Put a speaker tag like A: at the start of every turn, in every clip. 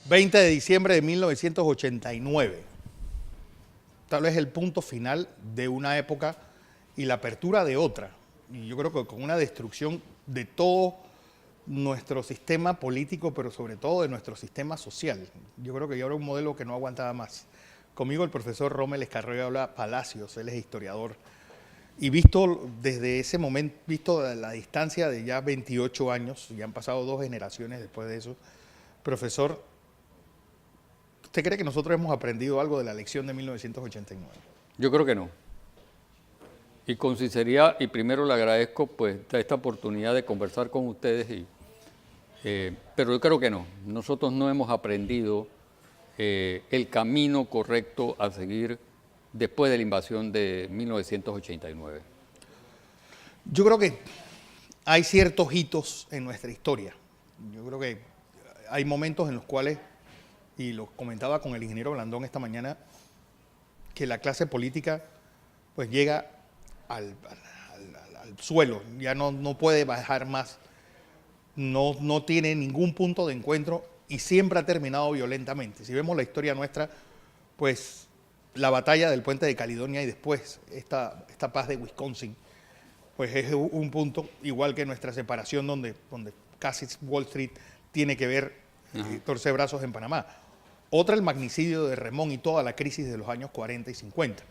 A: 20 de diciembre de 1989. Tal vez el punto final de una época y la apertura de otra. Y yo creo que con una destrucción de todo nuestro sistema político, pero sobre todo de nuestro sistema social. Yo creo que ya era un modelo que no aguantaba más. Conmigo el profesor Rommel Escarriola Palacios, él es historiador. Y visto desde ese momento, visto a la distancia de ya 28 años, ya han pasado 2 generaciones después de eso, profesor, ¿usted cree que nosotros hemos aprendido algo de la lección de 1989?
B: Yo creo que no. Y con sinceridad, y primero le agradezco pues esta oportunidad de conversar con ustedes, pero yo creo que no. Nosotros no hemos aprendido el camino correcto a seguir después de la invasión de 1989.
A: Yo creo que hay ciertos hitos en nuestra historia. Yo creo que hay momentos en los cuales, y lo comentaba con el ingeniero Blandón esta mañana, que la clase política pues llega al suelo, ya no puede bajar más, no tiene ningún punto de encuentro y siempre ha terminado violentamente. Si vemos la historia nuestra, pues la batalla del puente de Caledonia y después esta paz de Wisconsin, pues es un punto, igual que nuestra separación donde casi Wall Street tiene que ver torcer brazos en Panamá. Otra, el magnicidio de Remón y toda la crisis de los años 40 y 50.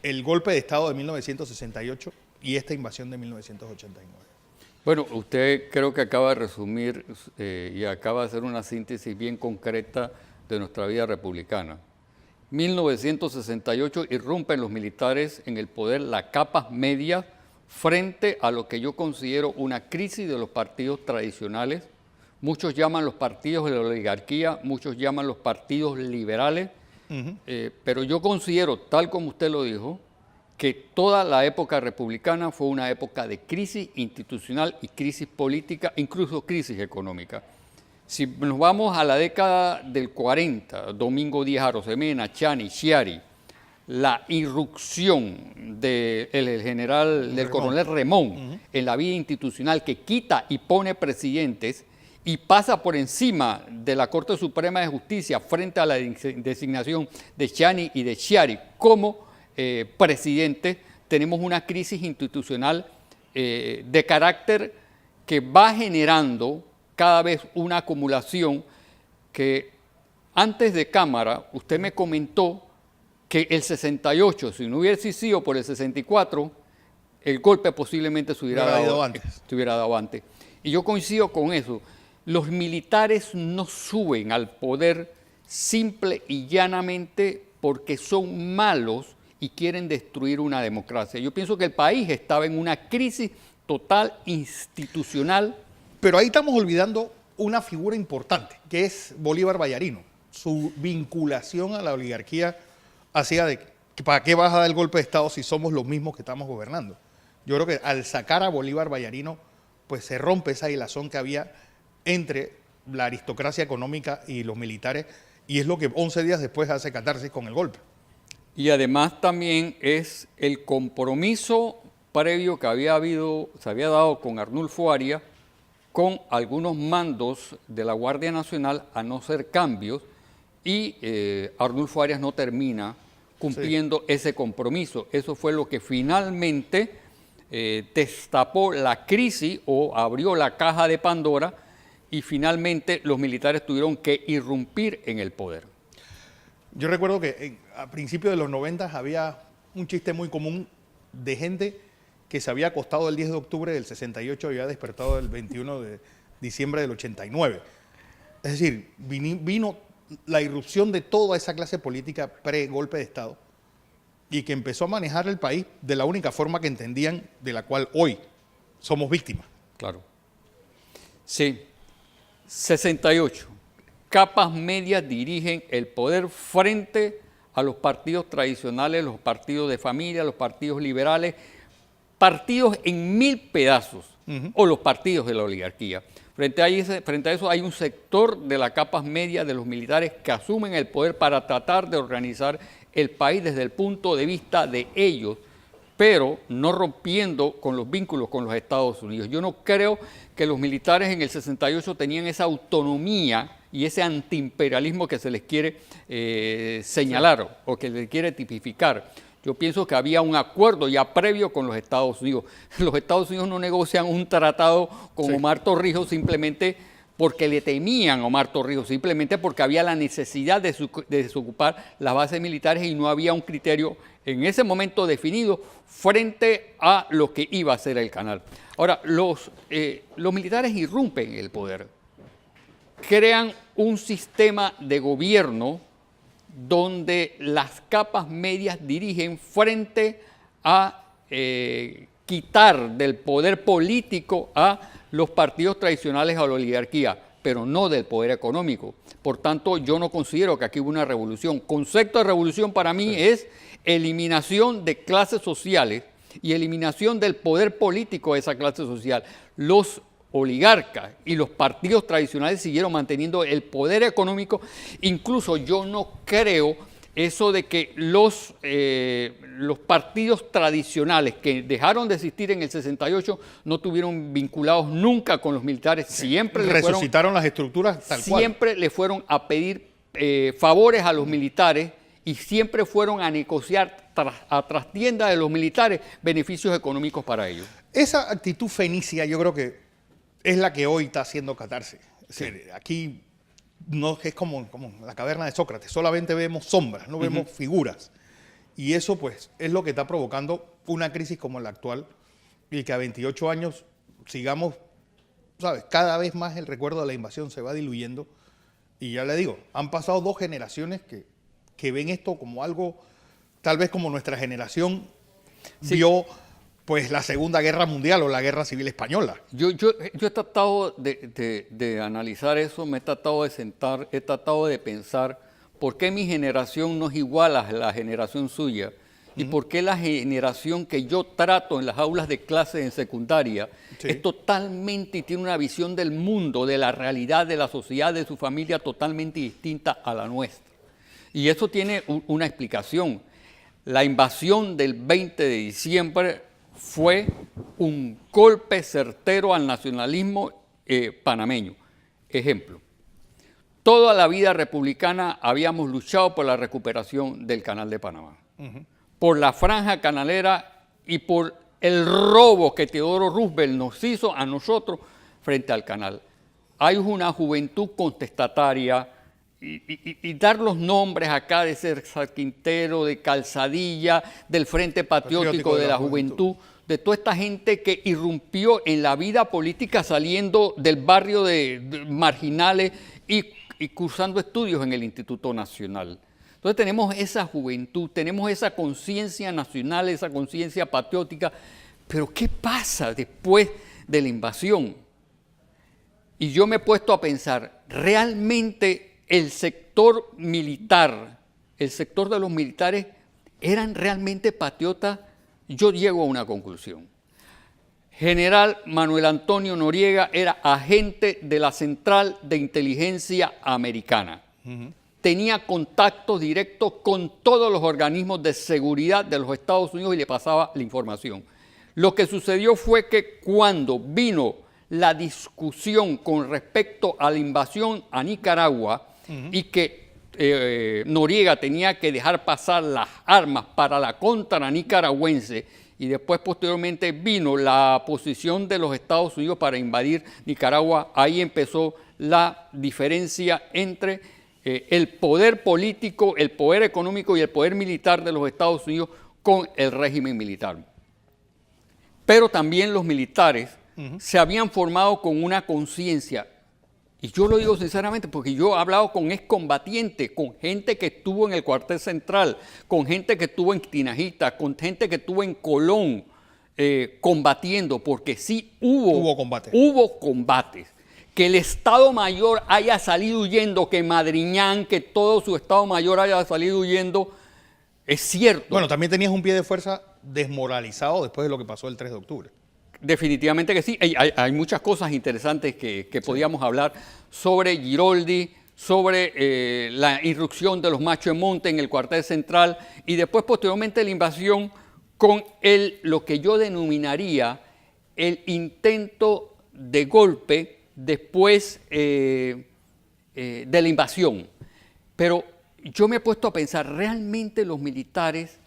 A: El golpe de Estado de 1968 y esta invasión de 1989.
B: Bueno, usted creo que acaba de resumir y acaba de hacer una síntesis bien concreta de nuestra vida republicana. 1968 irrumpen los militares en el poder, las capas medias, frente a lo que yo considero una crisis de los partidos tradicionales. Muchos llaman los partidos de la oligarquía, muchos llaman los partidos liberales, pero yo considero, tal como usted lo dijo, que toda la época republicana fue una época de crisis institucional y crisis política, incluso crisis económica. Si nos vamos a la década del 40, Domingo Díaz Arosemena, Chani, Chiari, la irrupción del coronel Remón en la vida institucional, que quita y pone presidentes y pasa por encima de la Corte Suprema de Justicia frente a la designación de Chani y de Chiari como presidente, tenemos una crisis institucional de carácter que va generando cada vez una acumulación que antes de cámara usted me comentó que el 68, si no hubiese sido por el 64, el golpe posiblemente se hubiera dado antes. Y yo coincido con eso. Los militares no suben al poder simple y llanamente porque son malos y quieren destruir una democracia. Yo pienso que el país estaba en una crisis total institucional.
A: Pero ahí estamos olvidando una figura importante, que es Bolívar Vallarino. Su vinculación a la oligarquía hacía de que ¿para qué vas a dar el golpe de Estado si somos los mismos que estamos gobernando? Yo creo que al sacar a Bolívar Vallarino, pues se rompe esa hilazón que había entre la aristocracia económica y los militares, y es lo que 11 días después hace catarsis con el golpe.
B: Y además también es el compromiso previo que se había dado con Arnulfo Arias, con algunos mandos de la Guardia Nacional a no hacer cambios, y Arnulfo Arias no termina cumpliendo ese compromiso. Eso fue lo que finalmente destapó la crisis o abrió la caja de Pandora, y finalmente los militares tuvieron que irrumpir en el poder.
A: Yo recuerdo que a principios de los 90 había un chiste muy común de gente que se había acostado el 10 de octubre del 68 y había despertado el 21 de diciembre del 89. Es decir, vino la irrupción de toda esa clase política pre-golpe de Estado y que empezó a manejar el país de la única forma que entendían, de la cual hoy somos víctimas.
B: Claro. Sí. 68. Capas medias dirigen el poder frente a los partidos tradicionales, los partidos de familia, los partidos liberales, partidos en 1000 pedazos, o los partidos de la oligarquía. Frente a eso hay un sector de las capas medias de los militares que asumen el poder para tratar de organizar el país desde el punto de vista de ellos, pero no rompiendo con los vínculos con los Estados Unidos. Yo no creo que los militares en el 68 tenían esa autonomía y ese antiimperialismo que se les quiere señalar o que les quiere tipificar. Yo pienso que había un acuerdo ya previo con los Estados Unidos. Los Estados Unidos no negocian un tratado con Omar Torrijos simplemente porque le temían a Omar Torrijos, simplemente porque había la necesidad de desocupar las bases militares y no había un criterio en ese momento definido frente a lo que iba a ser el canal. Ahora, los militares irrumpen el poder, crean un sistema de gobierno donde las capas medias dirigen frente a quitar del poder político a los partidos tradicionales a la oligarquía, pero no del poder económico. Por tanto, yo no considero que aquí hubo una revolución. Concepto de revolución para mí es eliminación de clases sociales y eliminación del poder político de esa clase social. Los oligarcas y los partidos tradicionales siguieron manteniendo el poder económico. Incluso yo no creo eso de que los partidos tradicionales que dejaron de existir en el 68 no tuvieron vinculados nunca con los militares. Siempre
A: resucitaron las estructuras tal cual.
B: Siempre le fueron a pedir favores a los militares y siempre fueron a negociar a trastienda de los militares beneficios económicos para ellos.
A: Esa actitud fenicia yo creo que es la que hoy está haciendo catarse. Sí. Aquí no es como la caverna de Sócrates, solamente vemos sombras, no vemos figuras. Y eso pues es lo que está provocando una crisis como la actual y que a 28 años sigamos, ¿sabes? Cada vez más el recuerdo de la invasión se va diluyendo. Y ya le digo, han pasado 2 generaciones que ven esto como algo, tal vez como nuestra generación vio pues la Segunda Guerra Mundial o la Guerra Civil Española.
B: Yo he tratado de analizar eso, me he tratado de sentar, he tratado de pensar por qué mi generación no es igual a la generación suya y por qué la generación que yo trato en las aulas de clases en secundaria es totalmente y tiene una visión del mundo, de la realidad, de la sociedad, de su familia totalmente distinta a la nuestra. Y eso tiene una explicación. La invasión del 20 de diciembre fue un golpe certero al nacionalismo panameño. Ejemplo, toda la vida republicana habíamos luchado por la recuperación del Canal de Panamá, por la franja canalera y por el robo que Teodoro Roosevelt nos hizo a nosotros frente al canal. Hay una juventud contestataria y dar los nombres acá de César Quintero, de Calzadilla, del Frente Patriótico de la Juventud, de toda esta gente que irrumpió en la vida política saliendo del barrio de marginales y cursando estudios en el Instituto Nacional. Entonces tenemos esa juventud, tenemos esa conciencia nacional, esa conciencia patriótica, pero ¿qué pasa después de la invasión? Y yo me he puesto a pensar, ¿realmente el sector militar, el sector de los militares, eran realmente patriotas? Yo llego a una conclusión. General Manuel Antonio Noriega era agente de la Central de Inteligencia Americana. Tenía contactos directos con todos los organismos de seguridad de los Estados Unidos y le pasaba la información. Lo que sucedió fue que cuando vino la discusión con respecto a la invasión a Nicaragua y que Noriega tenía que dejar pasar las armas para la contra nicaragüense y después posteriormente vino la posición de los Estados Unidos para invadir Nicaragua, ahí empezó la diferencia entre el poder político, el poder económico y el poder militar de los Estados Unidos con el régimen militar. Pero también los militares se habían formado con una conciencia. Y yo lo digo sinceramente porque yo he hablado con excombatientes, con gente que estuvo en el cuartel central, con gente que estuvo en Tinajita, con gente que estuvo en Colón combatiendo, porque sí hubo combates. Que el Estado Mayor haya salido huyendo, que Madriñán, que todo su Estado Mayor haya salido huyendo, es cierto.
A: Bueno, también tenías un pie de fuerza desmoralizado después de lo que pasó el 3 de octubre.
B: Definitivamente que sí. Hay muchas cosas interesantes que podíamos hablar sobre Giroldi, sobre la irrupción de los machos de monte en el cuartel central y después posteriormente la invasión con lo que yo denominaría el intento de golpe después de la invasión. Pero yo me he puesto a pensar, ¿realmente los militares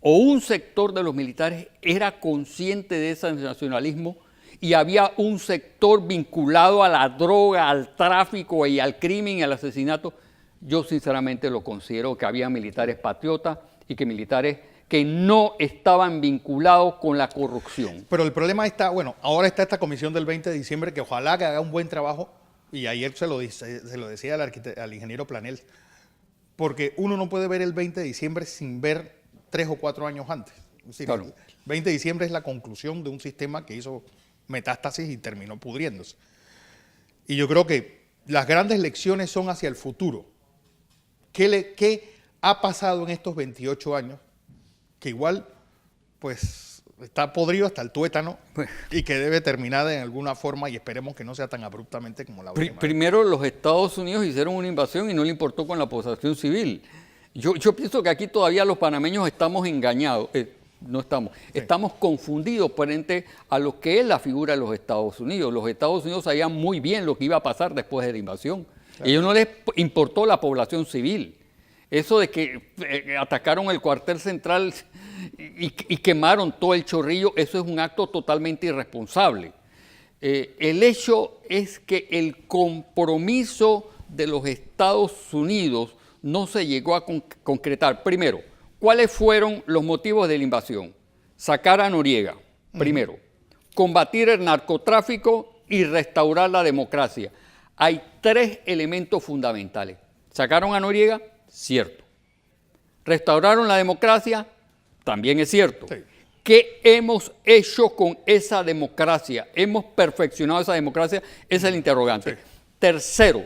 B: o un sector de los militares era consciente de ese nacionalismo y había un sector vinculado a la droga, al tráfico y al crimen y al asesinato? Yo sinceramente lo considero que había militares patriotas y que militares que no estaban vinculados con la corrupción.
A: Pero el problema está, bueno, ahora está esta comisión del 20 de diciembre que ojalá que haga un buen trabajo, y ayer se lo decía al ingeniero Planel, porque uno no puede ver el 20 de diciembre sin ver 3 o 4 años antes. Es decir,
B: Claro.
A: el 20 de diciembre es la conclusión de un sistema que hizo metástasis y terminó pudriéndose. Y yo creo que las grandes lecciones son hacia el futuro. ¿Qué ha pasado en estos 28 años? Que igual, pues, está podrido hasta el tuétano y que debe terminar de alguna forma, y esperemos que no sea tan abruptamente como la última.
B: Primero, los Estados Unidos hicieron una invasión y no le importó con la población civil. Yo pienso que aquí todavía los panameños estamos engañados, estamos confundidos frente a lo que es la figura de los Estados Unidos. Los Estados Unidos sabían muy bien lo que iba a pasar después de la invasión. Claro. A ellos no les importó la población civil. Eso de que atacaron el cuartel central y quemaron todo el Chorrillo, eso es un acto totalmente irresponsable. El hecho es que el compromiso de los Estados Unidos no se llegó a concretar. Primero, ¿cuáles fueron los motivos de la invasión? Sacar a Noriega, primero. Combatir el narcotráfico y restaurar la democracia. Hay 3 elementos fundamentales. Sacaron a Noriega, cierto. Restauraron la democracia, también es cierto. Sí. ¿Qué hemos hecho con esa democracia? ¿Hemos perfeccionado esa democracia? Ese es el interrogante. Sí. Tercero,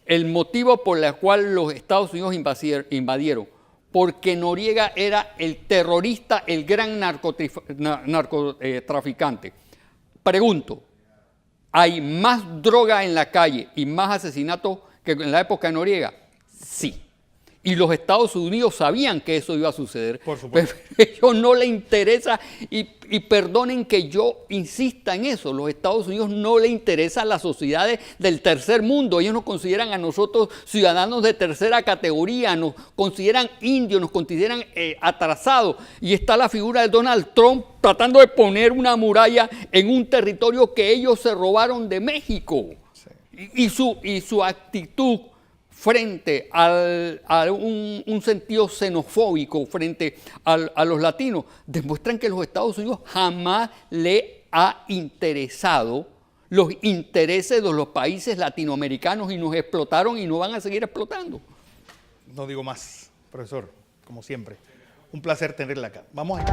B: el motivo por el cual los Estados Unidos invadieron, porque Noriega era el terrorista, el gran narcotraficante. Pregunto, ¿hay más droga en la calle y más asesinatos que en la época de Noriega? Sí. Y los Estados Unidos sabían que eso iba a suceder. Por supuesto. Pero a ellos no les interesa, y perdonen que yo insista en eso, los Estados Unidos no les interesan las sociedades del tercer mundo. Ellos nos consideran a nosotros ciudadanos de tercera categoría, nos consideran indios, nos consideran atrasados. Y está la figura de Donald Trump tratando de poner una muralla en un territorio que ellos se robaron de México. Sí. Y su actitud frente a un sentido xenofóbico frente a los latinos, demuestran que los Estados Unidos jamás le ha interesado los intereses de los países latinoamericanos, y nos explotaron y nos van a seguir explotando.
A: No digo más, profesor, como siempre. Un placer tenerla acá. Vamos allá.